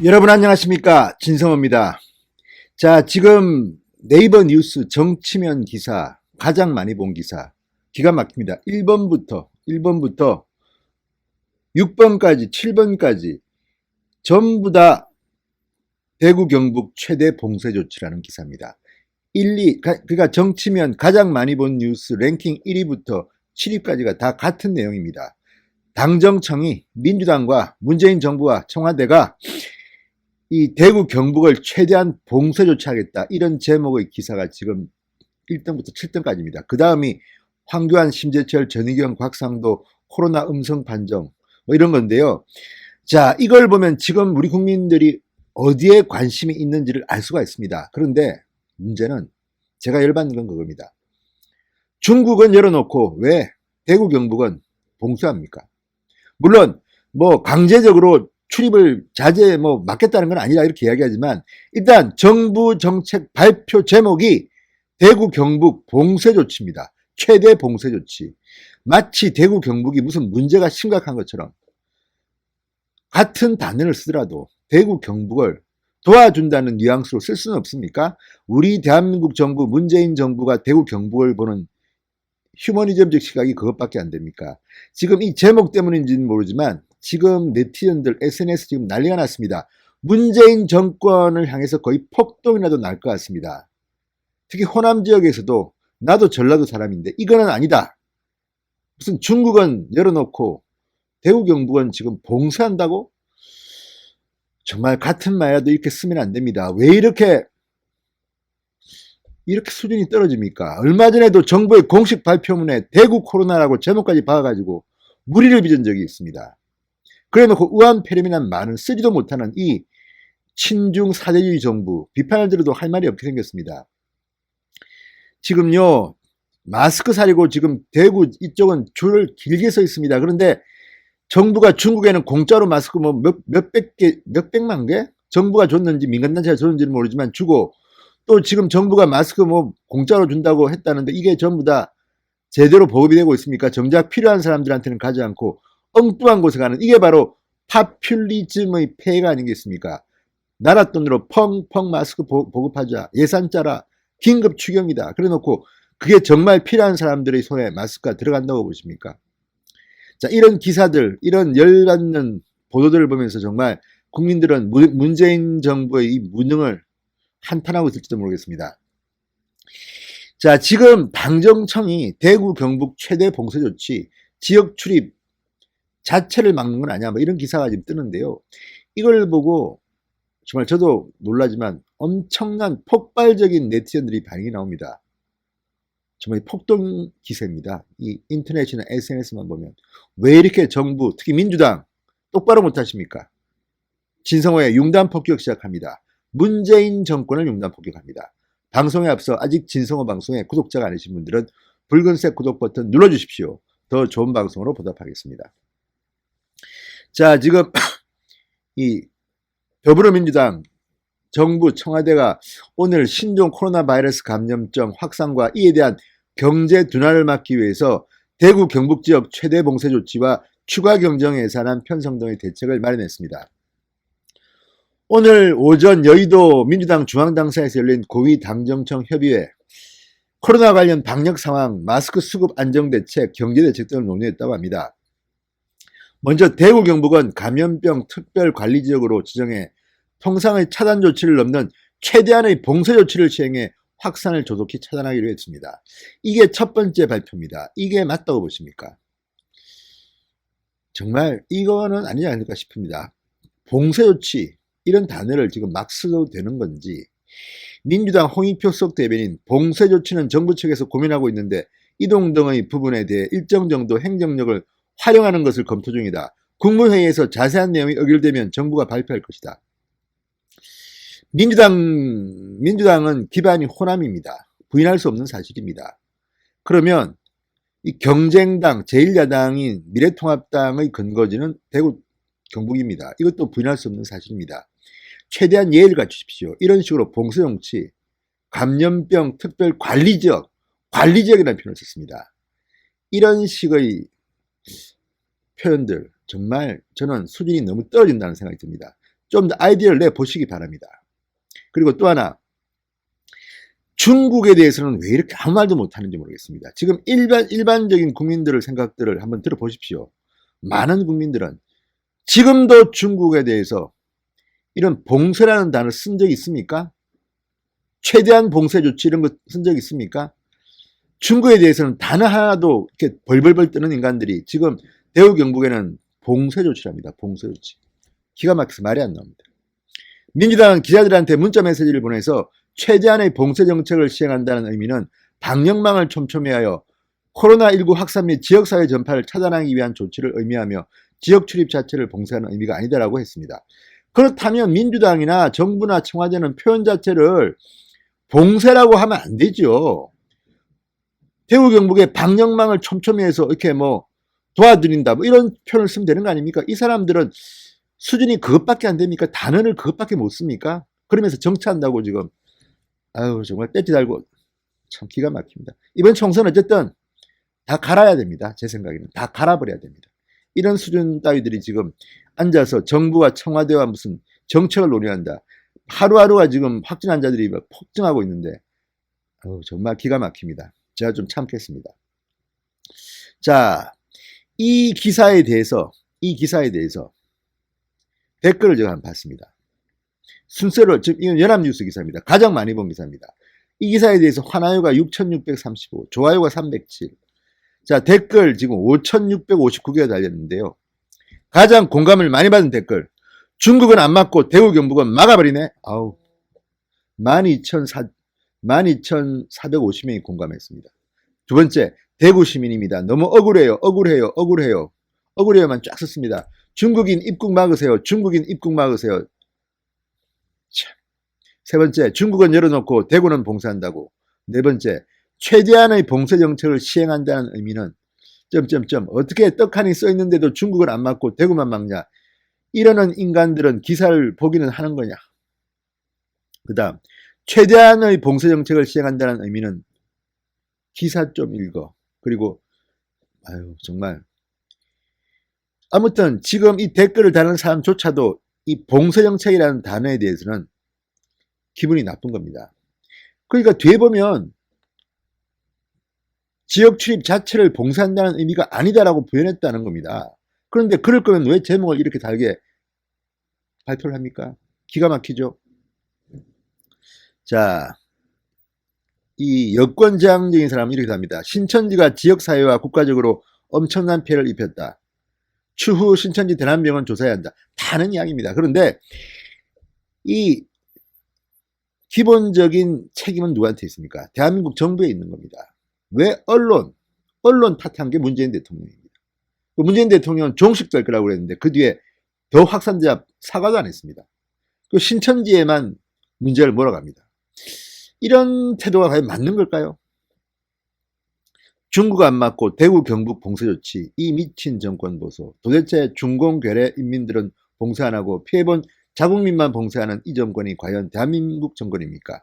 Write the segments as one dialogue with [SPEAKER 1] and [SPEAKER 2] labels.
[SPEAKER 1] 여러분 안녕하십니까, 진성호입니다. 자, 지금 네이버 뉴스 정치면 기사 가장 많이 본 기사 기가 막힙니다. 1번부터 6번까지 7번까지 전부 다 대구 경북 최대 봉쇄 조치라는 기사입니다. 2, 그러니까 정치면 가장 많이 본 뉴스 랭킹 1위부터 7위까지가 다 같은 내용입니다. 당정청이 민주당과 문재인 정부와 청와대가 이 대구 경북을 최대한 봉쇄 조치하겠다, 이런 제목의 기사가 지금 1등부터 7등까지입니다. 그 다음이 황교안, 심재철, 전희경, 곽상도 코로나 음성 판정 뭐 이런 건데요. 자, 이걸 보면 지금 우리 국민들이 어디에 관심이 있는지를 알 수가 있습니다. 그런데 문제는 제가 열받는 건 그겁니다. 중국은 열어놓고 왜 대구 경북은 봉쇄합니까? 물론 뭐 강제적으로 출입을 막겠다는 건 아니라 이렇게 이야기하지만, 일단 정부 정책 발표 제목이 대구 경북 봉쇄 조치입니다. 최대 봉쇄 조치. 마치 대구 경북이 무슨 문제가 심각한 것처럼. 같은 단어를 쓰더라도 대구 경북을 도와준다는 뉘앙스로 쓸 수는 없습니까? 우리 대한민국 정부, 문재인 정부가 대구 경북을 보는 휴머니즘적 시각이 그것밖에 안 됩니까? 지금 이 제목 때문인지는 모르지만 지금 네티즌들 SNS 지금 난리가 났습니다. 문재인 정권을 향해서 거의 폭동이라도 날 것 같습니다. 특히 호남 지역에서도 나도 전라도 사람인데 이거는 아니다. 무슨 중국은 열어놓고 대구 경북은 지금 봉쇄한다고? 정말 같은 말이라도 이렇게 쓰면 안 됩니다. 왜 이렇게 수준이 떨어집니까? 얼마 전에도 정부의 공식 발표문에 대구 코로나라고 제목까지 박아가지고 무리를 빚은 적이 있습니다. 그래놓고 우한폐렴이란 말은 쓰지도 못하는 이 친중 사대주의 정부, 비판을 들어도 할 말이 없게 생겼습니다. 지금요, 마스크 사려고 지금 대구 이쪽은 줄을 길게 서 있습니다. 그런데 정부가 중국에는 공짜로 마스크 뭐 몇백만 개? 정부가 줬는지 민간단체가 줬는지는 모르지만 주고, 또 지금 정부가 마스크 뭐 공짜로 준다고 했다는데 이게 전부 다 제대로 보급이 되고 있습니까? 정작 필요한 사람들한테는 가지 않고 엉뚱한 곳에 가는, 이게 바로 파퓰리즘의 폐해가 아니겠습니까? 나라 돈으로 펑펑 마스크 보급하자, 예산 짜라, 긴급 추경이다. 그래 놓고 그게 정말 필요한 사람들의 손에 마스크가 들어간다고 보십니까? 자, 이런 기사들, 이런 열받는 보도들을 보면서 정말 국민들은 문재인 정부의 이 무능을 한탄하고 있을지도 모르겠습니다. 자, 지금 당정청이 대구 경북 최대 봉쇄 조치, 지역 출입 자체를 막는 건 아니야, 뭐 이런 기사가 지금 뜨는데요. 이걸 보고 정말 저도 놀라지만 엄청난 폭발적인 네티즌들이 반응이 나옵니다. 정말 폭동 기세입니다. 이 인터넷이나 SNS만 보면. 왜 이렇게 정부, 특히 민주당 똑바로 못하십니까? 진성호의 융단 폭격 시작합니다. 문재인 정권을 융단 폭격합니다. 방송에 앞서 아직 진성호 방송에 구독자가 아니신 분들은 붉은색 구독 버튼 눌러주십시오. 더 좋은 방송으로 보답하겠습니다. 자, 지금 이 더불어민주당, 정부, 청와대가 오늘 신종 코로나 바이러스 감염증 확산과 이에 대한 경제 둔화를 막기 위해서 대구 경북 지역 최대 봉쇄 조치와 추가 경정 예산안 편성 등의 대책을 마련했습니다. 오늘 오전 여의도 민주당 중앙당사에서 열린 고위 당정청 협의회, 코로나 관련 방역 상황, 마스크 수급 안정대책, 경제대책 등을 논의했다고 합니다. 먼저 대구 경북은 감염병 특별관리지역으로 지정해 통상의 차단 조치를 넘는 최대한의 봉쇄 조치를 시행해 확산을 조속히 차단하기로 했습니다. 이게 첫 번째 발표입니다. 이게 맞다고 보십니까? 정말 이거는 아니지 않을까 싶습니다. 봉쇄 조치, 이런 단어를 지금 막 써도 되는 건지. 민주당 홍익표 수석 대변인, 봉쇄 조치는 정부 측에서 고민하고 있는데 이동 등의 부분에 대해 일정 정도 행정력을 활용하는 것을 검토 중이다. 국무회의에서 자세한 내용이 의결되면 정부가 발표할 것이다. 민주당은 기반이 호남입니다. 부인할 수 없는 사실입니다. 그러면 이 경쟁당, 제1야당인 미래통합당의 근거지는 대구 경북입니다. 이것도 부인할 수 없는 사실입니다. 최대한 예의를 갖추십시오. 이런 식으로 봉쇄 정치, 감염병 특별관리지역, 관리지역이라는 표현을 썼습니다. 이런 식의 표현들 정말 저는 수준이 너무 떨어진다는 생각이 듭니다. 좀 더 아이디어를 내보시기 바랍니다. 그리고 또 하나, 중국에 대해서는 왜 이렇게 아무 말도 못하는지 모르겠습니다. 지금 일반적인 국민들의 생각들을 한번 들어보십시오. 많은 국민들은 지금도 중국에 대해서 이런 봉쇄라는 단어를 쓴 적이 있습니까? 최대한 봉쇄 조치 이런 거 쓴 적이 있습니까? 중국에 대해서는 단어 하나도 이렇게 벌벌벌 뜨는 인간들이 지금 대우 경북에는 봉쇄 조치랍니다. 봉쇄 조치. 기가 막혀서 말이 안 나옵니다. 민주당은 기자들한테 문자 메시지를 보내서 최대한의 봉쇄 정책을 시행한다는 의미는 방역망을 촘촘히 하여 코로나19 확산 및 지역사회 전파를 차단하기 위한 조치를 의미하며 지역 출입 자체를 봉쇄하는 의미가 아니다라고 했습니다. 그렇다면 민주당이나 정부나 청와대는 표현 자체를 봉쇄라고 하면 안 되죠. 대구 경북의 방역망을 촘촘히 해서 이렇게 뭐 도와드린다 뭐 이런 표현을 쓰면 되는 거 아닙니까? 이 사람들은 수준이 그것밖에 안 됩니까? 단어를 그것밖에 못 씁니까? 그러면서 정치한다고 지금 아유 정말 떼지 달고 참 기가 막힙니다. 이번 총선 어쨌든 다 갈아야 됩니다. 제 생각에는 다 갈아버려야 됩니다. 이런 수준 따위들이 지금 앉아서 정부와 청와대와 무슨 정책을 논의한다. 하루하루가 지금 확진 환자들이 폭증하고 있는데 정말 기가 막힙니다. 제가 좀 참겠습니다. 자, 이 기사에 대해서 댓글을 제가 한번 봤습니다. 순서로 지금 이건 연합뉴스 기사입니다. 가장 많이 본 기사입니다. 이 기사에 대해서 환하유가 6,635, 좋아요가 307. 자, 댓글 지금 5,659개가 달렸는데요. 가장 공감을 많이 받은 댓글. 중국은 안 맞고 대구 경북은 막아버리네. 아우. 12,450명이 공감했습니다. 두 번째, 대구 시민입니다. 너무 억울해요. 억울해요만 쫙 썼습니다. 중국인 입국 막으세요. 참. 세 번째, 중국은 열어놓고 대구는 봉쇄한다고. 네 번째, 최대한의 봉쇄 정책을 시행한다는 의미는 어떻게 떡하니 써있는데도 중국은 안 맞고 대구만 막냐. 이러는 인간들은 기사를 보기는 하는 거냐. 그 다음, 최대한의 봉쇄 정책을 시행한다는 의미는 기사 좀 읽어. 그리고 아유 정말 아무튼 지금 이 댓글을 다는 사람조차도 이 봉쇄 정책이라는 단어에 대해서는 기분이 나쁜 겁니다. 그러니까 뒤에 보면 지역 출입 자체를 봉쇄한다는 의미가 아니다라고 표현했다는 겁니다. 그런데 그럴 거면 왜 제목을 이렇게 달게 발표를 합니까? 기가 막히죠. 자, 이 여권 지향적인 사람은 이렇게 합니다. 신천지가 지역사회와 국가적으로 엄청난 피해를 입혔다. 추후 신천지 대남병원 조사해야 한다. 다는 이야기입니다. 그런데 이 기본적인 책임은 누구한테 있습니까? 대한민국 정부에 있는 겁니다. 왜 언론 탓한 게 문재인 대통령입니다. 문재인 대통령은 종식될 거라고 그랬는데 그 뒤에 더 확산되자 사과도 안 했습니다. 그 신천지에만 문제를 몰아갑니다. 이런 태도가 과연 맞는 걸까요? 중국 안 맞고 대구 경북 봉쇄 조치, 이 미친 정권 보소. 도대체 중공괴뢰 인민들은 봉쇄 안 하고 피해본 자국민만 봉쇄하는 이 정권이 과연 대한민국 정권입니까?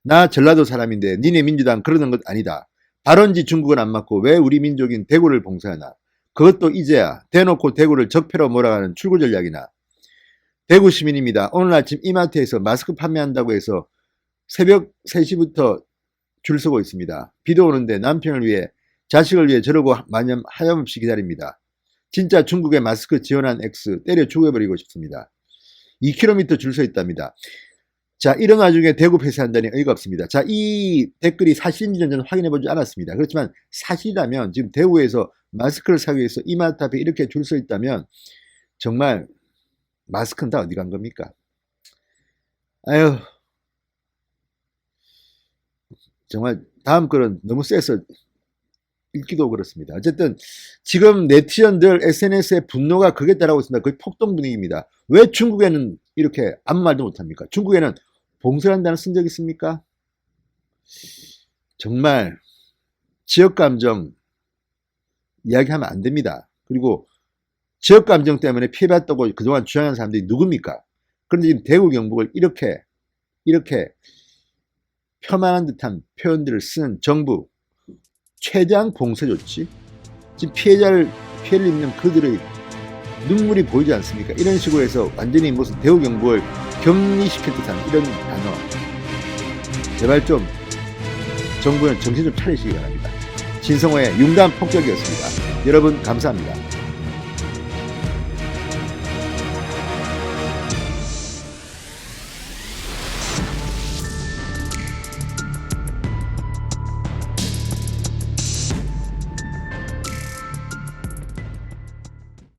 [SPEAKER 1] 나 전라도 사람인데 니네 민주당 그러는 것 아니다. 발언지 중국은 안 맞고 왜 우리 민족인 대구를 봉쇄하나. 그것도 이제야 대놓고 대구를 적폐로 몰아가는 출구 전략이나. 대구 시민입니다. 오늘 아침 이마트에서 마스크 판매한다고 해서 새벽 3시부터 줄 서고 있습니다. 비도 오는데 남편을 위해 자식을 위해 저러고 마냥 하염없이 기다립니다. 진짜 중국에 마스크 지원한 X 때려 죽여버리고 싶습니다. 2km 줄 서 있답니다. 자, 이런 와중에 대구 폐쇄한다니 의의가 없습니다. 자, 이 댓글이 사실인지는 저는 확인해 보지 않았습니다. 그렇지만 사실이라면 지금 대구에서 마스크를 사기 위해서 이마트 앞에 이렇게 줄 서 있다면 정말 마스크는 다 어디 간 겁니까? 아유, 정말 다음 글은 너무 세서 읽기도 그렇습니다. 어쨌든 지금 네티즌들 SNS의 분노가 극에 달하고 있습니다. 거의 폭동 분위기입니다. 왜 중국에는 이렇게 아무 말도 못합니까? 중국에는 봉쇄한다는 쓴 적 있습니까? 정말 지역감정 이야기하면 안 됩니다. 그리고 지역감정 때문에 피해봤다고 그동안 주장한 사람들이 누굽니까? 그런데 지금 대구 경북을 이렇게 폄하한 듯한 표현들을 쓰는 정부, 최대한 봉쇄 조치, 지금 피해를 입는 그들의 눈물이 보이지 않습니까? 이런 식으로 해서 완전히 무슨 대우경보를 격리시킬 듯한 이런 단어. 제발 좀 정부는 정신 좀 차리시기 바랍니다. 진성호의 융단 폭격이었습니다. 여러분 감사합니다.